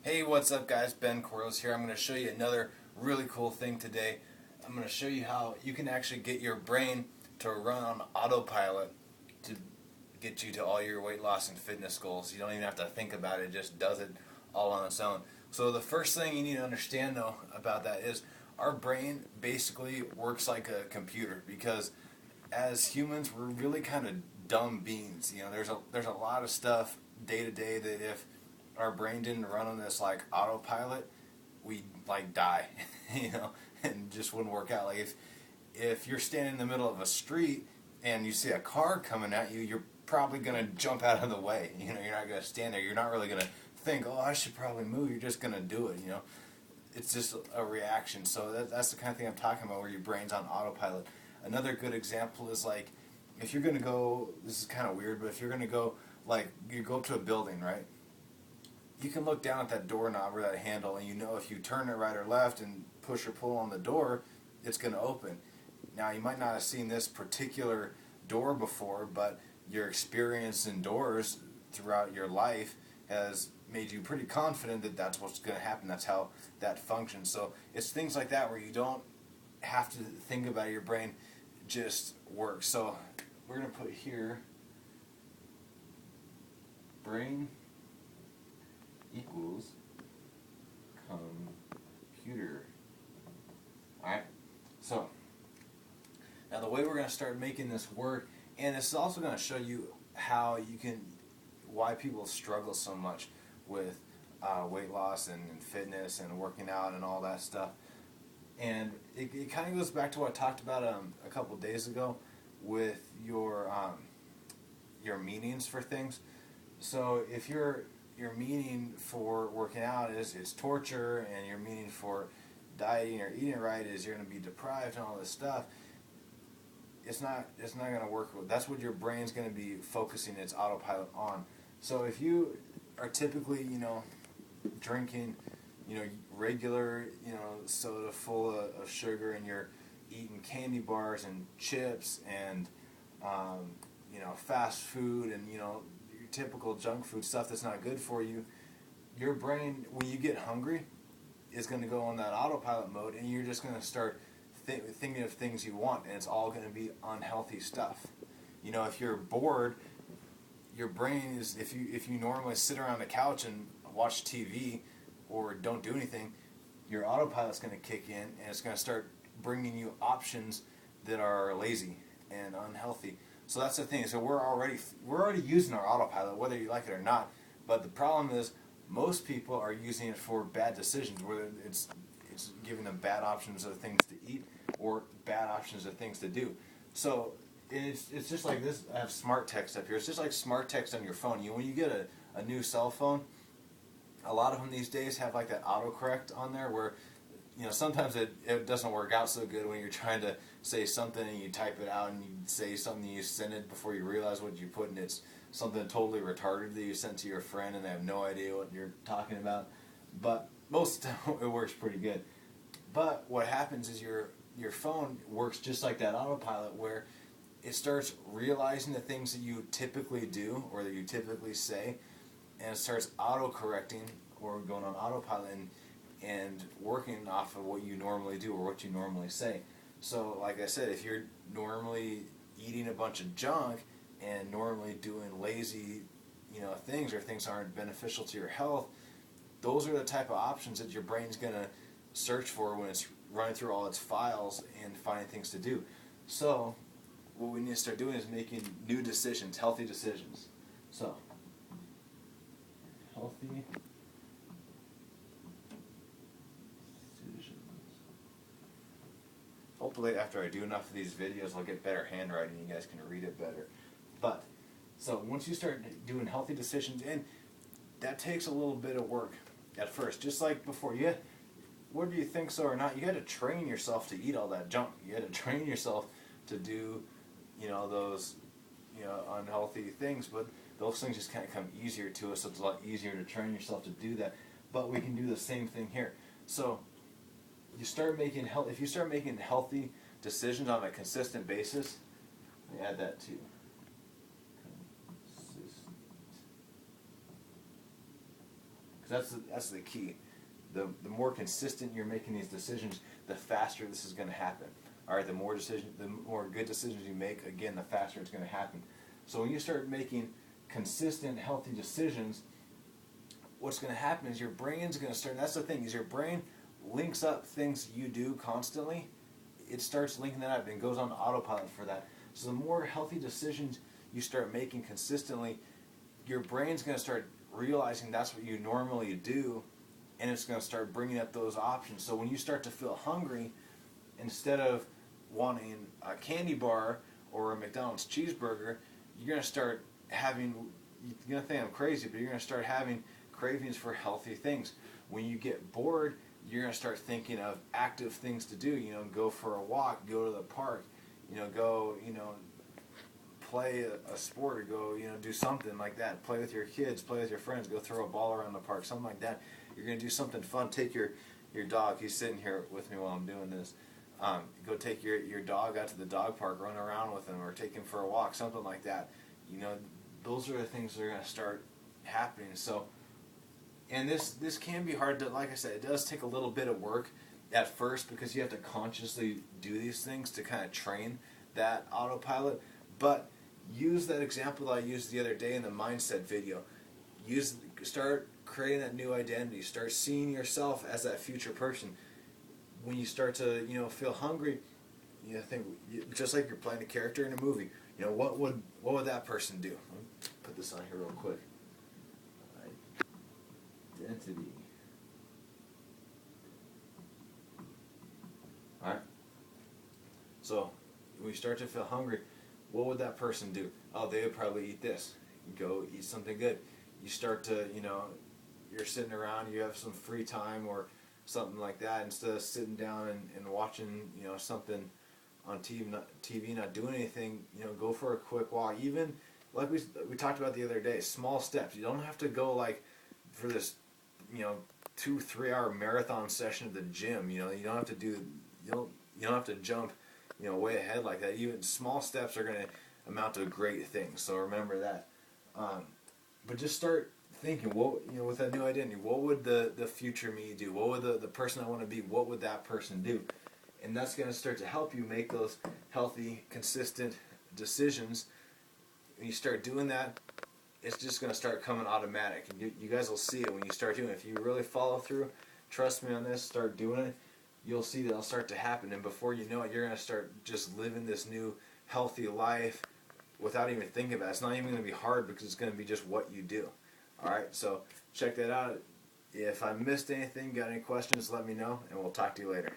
Hey, what's up guys? Ben Corliss here. I'm going to show you another really cool thing today. I'm going to show you how you can actually get your brain to run on autopilot to get you to all your weight loss and fitness goals. You don't even have to think about it. It just does it all on its own. So the first thing you need to understand though about that is our brain basically works like a computer because as humans we're really kind of dumb beings. You know, there's a lot of stuff day to day that if our brain didn't run on this like autopilot, we'd like die, you know, and just wouldn't work out. Like if you're standing in the middle of a street and you see a car coming at you, you're probably gonna jump out of the way. You know, you're not gonna stand there. You're not really gonna think, oh, I should probably move. You're just gonna do it. You know, it's just a reaction. So that's the kind of thing I'm talking about, where your brain's on autopilot. Another good example is like if you're gonna go. This is kind of weird, but if you're gonna go, like you go up to a building, right? You can look down at that doorknob or that handle, and you know if you turn it right or left and push or pull on the door, it's going to open. Now, you might not have seen this particular door before, but your experience in doors throughout your life has made you pretty confident that that's what's going to happen. That's how that functions. So it's things like that where you don't have to think about it. Your brain just works. So we're going to put here brain equals computer. Alright? So, now the way we're going to start making this work, and this is also going to show you why people struggle so much with weight loss and fitness and working out and all that stuff. And it kind of goes back to what I talked about a couple days ago with your meanings for things. So if your meaning for working out is it's torture, and your meaning for dieting or eating right is you're going to be deprived and all this stuff, it's not going to work. That's what your brain's going to be focusing its autopilot on. So if you are typically, drinking, regular, soda full of sugar, and you're eating candy bars and chips and fast food and your typical junk food stuff that's not good for you, your brain, when you get hungry, is going to go on that autopilot mode, and you're just going to start thinking of things you want, and it's all going to be unhealthy stuff. If you're bored, your brain is, if you normally sit around the couch and watch TV or don't do anything, your autopilot's going to kick in, and it's going to start bringing you options that are lazy and unhealthy. So that's the thing. So we're already using our autopilot, whether you like it or not. But the problem is, most people are using it for bad decisions, whether it's giving them bad options of things to eat or bad options of things to do. So it's just like this. I have smart text up here. It's just like smart text on your phone. When you get a new cell phone, a lot of them these days have like that autocorrect on there where sometimes it doesn't work out so good when you're trying to say something and you type it out and you say something, you send it before you realize what you put, and it's something totally retarded that you sent to your friend and they have no idea what you're talking about. But most of the time it works pretty good. But what happens is your phone works just like that autopilot, where it starts realizing the things that you typically do or that you typically say, and it starts auto-correcting or going on autopilot and working off of what you normally do or what you normally say. So like I said, if you're normally eating a bunch of junk and normally doing lazy things, or things aren't beneficial to your health, those are the type of options that your brain's going to search for when it's running through all its files and finding things to do. So what we need to start doing is making new decisions, healthy decisions. So healthy decisions. Hopefully after I do enough of these videos, I'll get better handwriting. You guys can read it better. But so once you start doing healthy decisions, and that takes a little bit of work at first, just like before. Whether you think so or not, you had to train yourself to eat all that junk. You had to train yourself to do, those, unhealthy things. But those things just kind of come easier to us. So it's a lot easier to train yourself to do that. But we can do the same thing here. So if you start making healthy decisions on a consistent basis, let me add that too. That's the key. The more consistent you're making these decisions, the faster this is going to happen. All right, the more good decisions you make, again, the faster it's going to happen. So when you start making consistent, healthy decisions, what's going to happen is your brain's going to start. That's the thing, is your brain links up things you do constantly. It starts linking that up and goes on autopilot for that. So the more healthy decisions you start making consistently, your brain's going to start realizing that's what you normally do, and it's going to start bringing up those options. So when you start to feel hungry, instead of wanting a candy bar or a McDonald's cheeseburger, you're going to start having, you're going to think I'm crazy, but you're going to start having cravings for healthy things. When you get bored, you're going to start thinking of active things to do. Go for a walk, go to the park, go, play a sport, or go, do something like that. Play with your kids, play with your friends, go throw a ball around the park, something like that. You're going to do something fun. Take your dog. He's sitting here with me while I'm doing this. Go take your dog out to the dog park, run around with him, or take him for a walk, something like that. Those are the things that are going to start happening. So, and this can be hard to, like I said, it does take a little bit of work at first, because you have to consciously do these things to kind of train that autopilot. But use that example that I used the other day in the mindset video. Start creating that new identity. Start seeing yourself as that future person. When you start to feel hungry, think just like you're playing a character in a movie. What would that person do? Let me put this on here real quick. Identity. All right. So when you start to feel hungry, what would that person do? Oh, they would probably eat this. Go eat something good. You start to, you're sitting around, you have some free time or something like that. Instead of sitting down and watching, something on TV, not doing anything, go for a quick walk. Even like we talked about the other day, small steps. You don't have to go like for this, 2-3 hour marathon session at the gym. You don't have to do, you don't have to jump, way ahead like that. Even small steps are going to amount to great things. So remember that. But just start thinking, with that new identity, what would the future me do? What would the person I want to be, what would that person do? And that's going to start to help you make those healthy, consistent decisions. When you start doing that, it's just going to start coming automatic. And you guys will see it when you start doing it. If you really follow through, trust me on this, start doing it, you'll see that it'll start to happen. And before you know it, you're going to start just living this new, healthy life without even thinking about it. It's not even going to be hard, because it's going to be just what you do. All right, so check that out. If I missed anything, got any questions, let me know, and we'll talk to you later.